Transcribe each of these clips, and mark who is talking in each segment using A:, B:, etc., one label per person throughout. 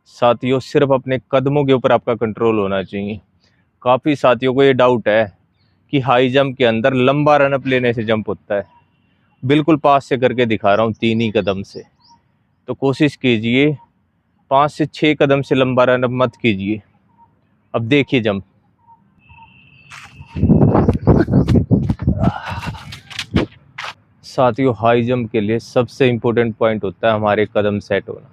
A: साथियों, सिर्फ अपने कदमों के ऊपर आपका कंट्रोल होना चाहिए। काफ़ी साथियों को ये डाउट है कि हाई जंप के अंदर लंबा रनअप लेने से जंप होता है। बिल्कुल पास से करके दिखा रहा हूँ 3 ही कदम से। तो कोशिश कीजिए 5 से 6 कदम से लंबा रनअप मत कीजिए। अब देखिए जंप। साथियों, हाई जंप के लिए सबसे इम्पोर्टेंट पॉइंट होता है हमारे कदम सेट होना।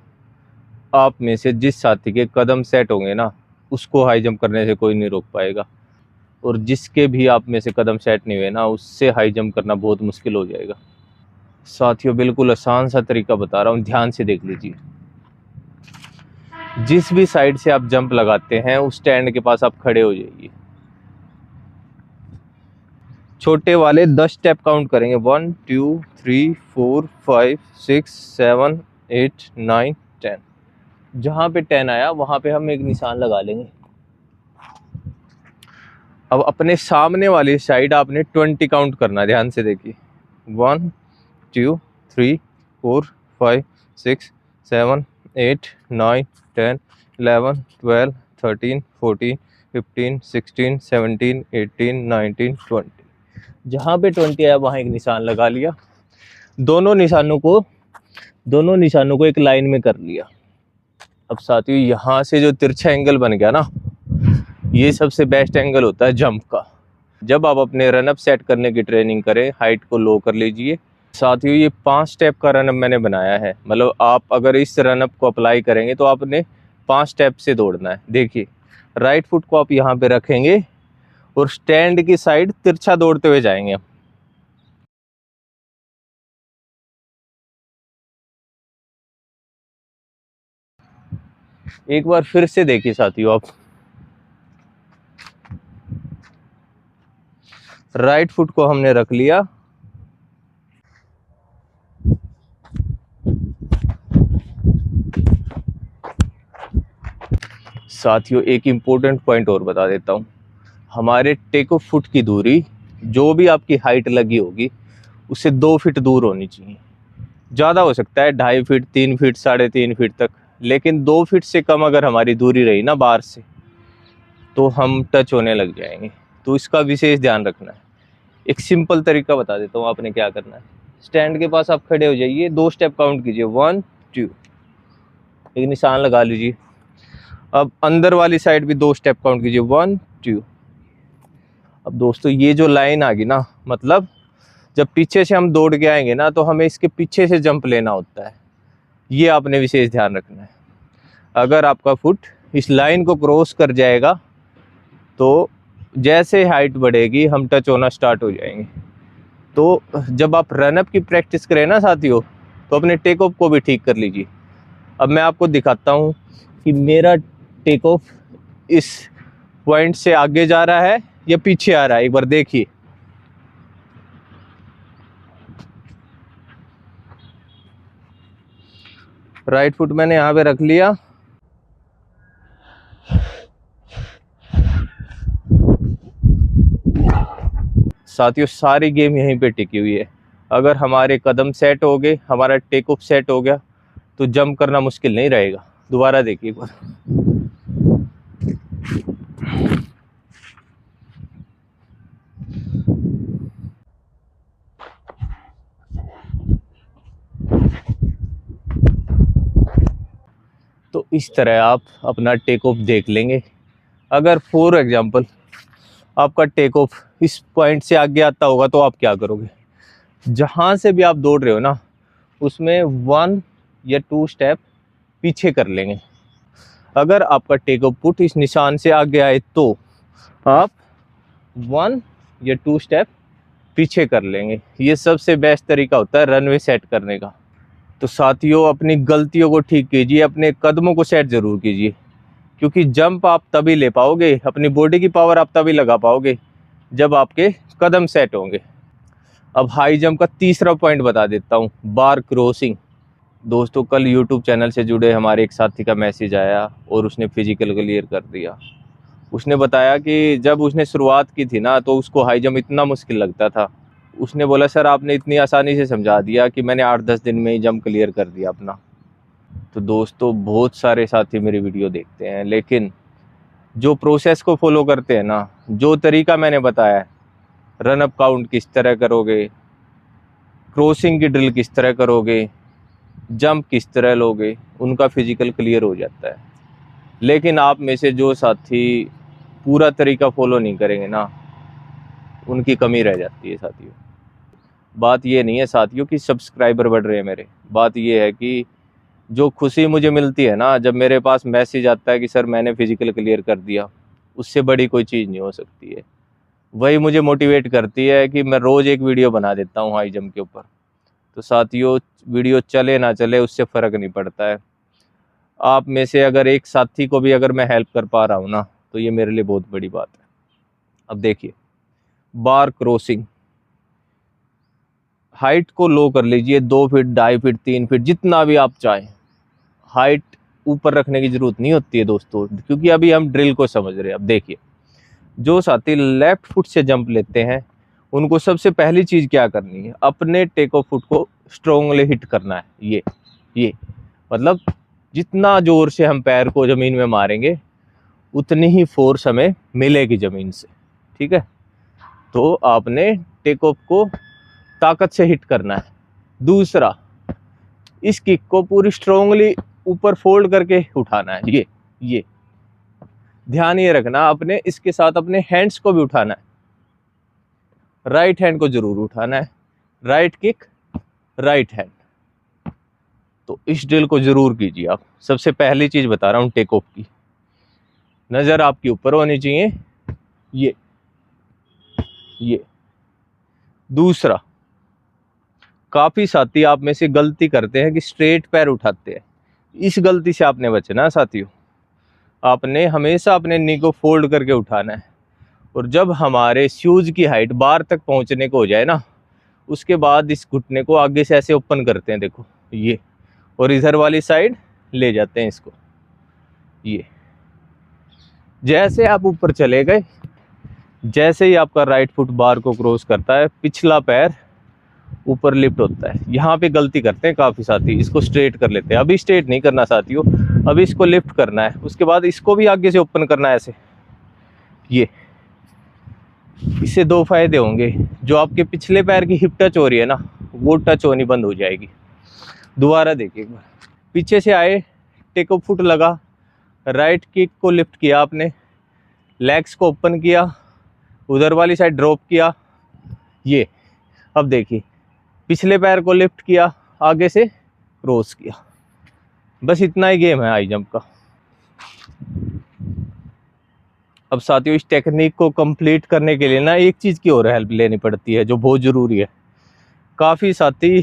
A: आप में से जिस साथी के कदम सेट होंगे ना, उसको हाई जंप करने से कोई नहीं रोक पाएगा। और जिसके भी आप में से कदम सेट नहीं हुए ना, उससे हाई जंप करना बहुत मुश्किल हो जाएगा। साथियों, बिल्कुल आसान सा तरीका बता रहा हूँ, ध्यान से देख लीजिए। जिस भी साइड से आप जंप लगाते हैं उस स्टैंड के पास आप खड़े हो जाइए। छोटे वाले 10 स्टेप काउंट करेंगे। 1 2 3 4 5 6 7 8 9 10। जहाँ पे 10 आया वहाँ पे हम एक निशान लगा लेंगे। अब अपने सामने वाली साइड आपने 20 काउंट करना, ध्यान से देखिए। 1 2 3 4 5 6 7 8 9 10 11 12 13 14 15 16 17 18 19 20। जहाँ पे 20 आया वहाँ एक निशान लगा लिया। दोनों निशानों को एक लाइन में कर लिया। अब साथियों, यहाँ से जो तिरछा एंगल बन गया ना, ये सबसे बेस्ट एंगल होता है जंप का। जब आप अपने रनअप सेट करने की ट्रेनिंग करें, हाइट को लो कर लीजिए। साथियों, ये 5 स्टेप का रनअप मैंने बनाया है। मतलब आप अगर इस रनअप को अप्लाई करेंगे तो आपने 5 स्टेप से दौड़ना है। देखिए, राइट फुट को आप यहाँ पे रखेंगे और स्टैंड की साइड तिरछा दौड़ते हुए जाएंगे। एक बार फिर से देखिए साथियों, आप राइट फुट को हमने रख लिया। साथियों, एक इम्पोर्टेंट पॉइंट और बता देता हूँ। हमारे टेक ऑफ फुट की दूरी, जो भी आपकी हाइट लगी होगी, उससे 2 फीट दूर होनी चाहिए। ज़्यादा हो सकता है 2.5 फीट, 3 फीट, 3.5 फीट तक, लेकिन 2 फीट से कम अगर हमारी दूरी रही ना बार से, तो हम टच होने लग जाएंगे। तो इसका विशेष ध्यान रखना है। एक सिंपल तरीका बता देता हूँ आपने क्या करना है। स्टैंड के पास आप खड़े हो जाइए, 2 स्टेप काउंट कीजिए। 1 2, एक निशान लगा लीजिए। अब अंदर वाली साइड भी 2 स्टेप काउंट कीजिए। 1 2। अब दोस्तों, ये जो लाइन आ गई ना, मतलब जब पीछे से हम दौड़ के आएंगे ना, तो हमें इसके पीछे से जंप लेना होता है। ये आपने विशेष ध्यान रखना है। अगर आपका फुट इस लाइन को क्रॉस कर जाएगा तो जैसे हाइट बढ़ेगी हम टच होना स्टार्ट हो जाएंगे। तो जब आप रनअप की प्रैक्टिस करें ना साथियों, तो अपने टेक ऑफ को भी ठीक कर लीजिए। अब मैं आपको दिखाता हूँ कि मेरा टेक ऑफ इस पॉइंट से आगे जा रहा है या पीछे आ रहा है। एक बार देखिए। राइट फुट मैंने यहाँ पे रख लिया। साथियों, सारी गेम यहीं पे टिकी हुई है। अगर हमारे कदम सेट हो गए, हमारा टेक ऑफ सेट हो गया, तो जंप करना मुश्किल नहीं रहेगा। दोबारा देखिए एक बार। तो इस तरह आप अपना टेक ऑफ देख लेंगे। अगर फॉर एग्जांपल आपका टेक ऑफ इस पॉइंट से आगे आता होगा, तो आप क्या करोगे? जहाँ से भी आप दौड़ रहे हो ना, उसमें 1 या 2 स्टेप पीछे कर लेंगे। अगर आपका टेक ऑफ पुट इस निशान से आगे आए तो आप 1 या 2 स्टेप पीछे कर लेंगे। ये सबसे बेस्ट तरीका होता है रनवे सेट करने का। तो साथियों, अपनी गलतियों को ठीक कीजिए, अपने कदमों को सेट जरूर कीजिए, क्योंकि जंप आप तभी ले पाओगे, अपनी बॉडी की पावर आप तभी लगा पाओगे जब आपके कदम सेट होंगे। अब हाई जंप का तीसरा पॉइंट बता देता हूँ, बार क्रॉसिंग। दोस्तों, कल यूट्यूब चैनल से जुड़े हमारे एक साथी का मैसेज आया और उसने फिजिकल क्लियर कर दिया। उसने बताया कि जब उसने शुरुआत की थी ना, तो उसको हाई जंप इतना मुश्किल लगता था। उसने बोला सर आपने इतनी आसानी से समझा दिया कि मैंने 8-10 दिन में ही जंप क्लियर कर दिया अपना। तो दोस्तों बहुत सारे साथी मेरी वीडियो देखते हैं, लेकिन जो प्रोसेस को फॉलो करते हैं ना, जो तरीका मैंने बताया, रन अप काउंट किस तरह करोगे, क्रॉसिंग की ड्रिल किस तरह करोगे, जंप किस तरह लोगे, उनका फिजिकल क्लियर हो जाता है। लेकिन आप में से जो साथी पूरा तरीका फॉलो नहीं करेंगे ना, उनकी कमी रह जाती है साथियों। बात ये नहीं है साथियों कि सब्सक्राइबर बढ़ रहे हैं मेरे, बात ये है कि जो खुशी मुझे मिलती है ना जब मेरे पास मैसेज आता है कि सर मैंने फिजिकल क्लियर कर दिया, उससे बड़ी कोई चीज़ नहीं हो सकती है। वही मुझे मोटिवेट करती है कि मैं रोज़ एक वीडियो बना देता हूँ हाई जंप के ऊपर। तो साथियों वीडियो चले ना चले उससे फ़र्क नहीं पड़ता है। आप में से अगर एक साथी को भी अगर मैं हेल्प कर पा रहा हूँ ना, तो ये मेरे लिए बहुत बड़ी बात है। अब देखिए, बार क्रॉसिंग, हाइट को लो कर लीजिए, 2 फीट, 2.5 फीट, 3 फीट, जितना भी आप चाहें। हाइट ऊपर रखने की ज़रूरत नहीं होती है दोस्तों, क्योंकि अभी हम ड्रिल को समझ रहे हैं। अब देखिए, जो साथी लेफ्ट फुट से जंप लेते हैं उनको सबसे पहली चीज़ क्या करनी है, अपने टेक ऑफ फुट को स्ट्रोंगली हिट करना है। ये मतलब जितना ज़ोर से हम पैर को ज़मीन में मारेंगे उतनी ही फोर्स हमें मिलेगी ज़मीन से, ठीक है। तो आपने टेक ऑफ को ताकत से हिट करना है। दूसरा, इस किक को पूरी स्ट्रोंगली ऊपर फोल्ड करके उठाना है। ये ध्यान ये रखना, आपने इसके साथ अपने हैंड्स को भी उठाना है। राइट हैंड को जरूर उठाना है, राइट किक, राइट हैंड। तो इस ड्रिल को जरूर कीजिए आप। सबसे पहली चीज बता रहा हूँ टेक ऑफ की, नजर आपकी ऊपर होनी चाहिए। ये दूसरा, काफी साथी आप में से गलती करते हैं कि स्ट्रेट पैर उठाते हैं। इस गलती से आपने बचना है साथियों। आपने हमेशा अपने नी को फोल्ड करके उठाना है, और जब हमारे शूज की हाइट बार तक पहुंचने को हो जाए ना, उसके बाद इस घुटने को आगे से ऐसे ओपन करते हैं, देखो ये, और इधर वाली साइड ले जाते हैं इसको। ये जैसे आप ऊपर चले गए, जैसे ही आपका राइट फुट बार को क्रॉस करता है, पिछला पैर ऊपर लिफ्ट होता है। यहाँ पे गलती करते हैं काफ़ी साथी, इसको स्ट्रेट कर लेते हैं। अभी स्ट्रेट नहीं करना साथियों, अभी इसको लिफ्ट करना है, उसके बाद इसको भी आगे से ओपन करना है ऐसे। ये इससे 2 फायदे होंगे, जो आपके पिछले पैर की हिप टच हो रही है ना, वो टच होनी बंद हो जाएगी। दोबारा देखिए एक बार, पीछे से आए, टेक ऑफ फुट लगा, राइट किक को लिफ्ट किया आपने, लेग्स को ओपन किया, उधर वाली साइड ड्रॉप किया। ये अब देखिए, पिछले पैर को लिफ्ट किया, आगे से क्रॉस किया। बस इतना ही गेम है हाई जंप का। अब साथियों, इस टेक्निक को कंप्लीट करने के लिए ना एक चीज़ की और हेल्प लेनी पड़ती है, जो बहुत ज़रूरी है। काफ़ी साथी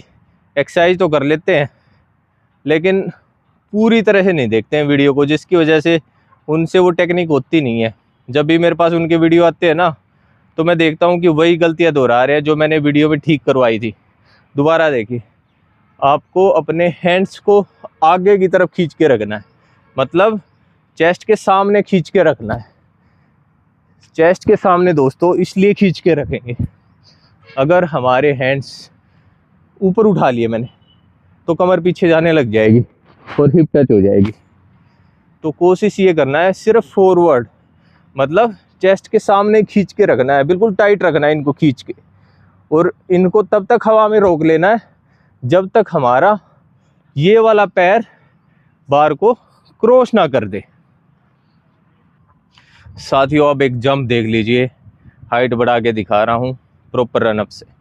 A: एक्सरसाइज तो कर लेते हैं, लेकिन पूरी तरह से नहीं देखते हैं वीडियो को, जिसकी वजह से उनसे वो टेक्निक होती नहीं है। जब भी मेरे पास उनके वीडियो आते हैं ना, तो मैं देखता हूँ कि वही गलतियाँ दोहरा रहे हैं जो मैंने वीडियो में ठीक करवाई थी। दोबारा देखिए, आपको अपने हैंड्स को आगे की तरफ खींच के रखना है, मतलब चेस्ट के सामने खींच के रखना है। चेस्ट के सामने दोस्तों इसलिए खींच के रखेंगे, अगर हमारे हैंड्स ऊपर उठा लिए मैंने, तो कमर पीछे जाने लग जाएगी और हिप टच हो जाएगी। तो कोशिश ये करना है सिर्फ फॉरवर्ड, मतलब चेस्ट के सामने खींच के रखना है, बिल्कुल टाइट रखना है इनको खींच के, और इनको तब तक हवा में रोक लेना है जब तक हमारा ये वाला पैर बार को क्रॉस ना कर दे। साथियों, अब एक जंप देख लीजिए, हाइट बढ़ा के दिखा रहा हूँ प्रॉपर रनअप से।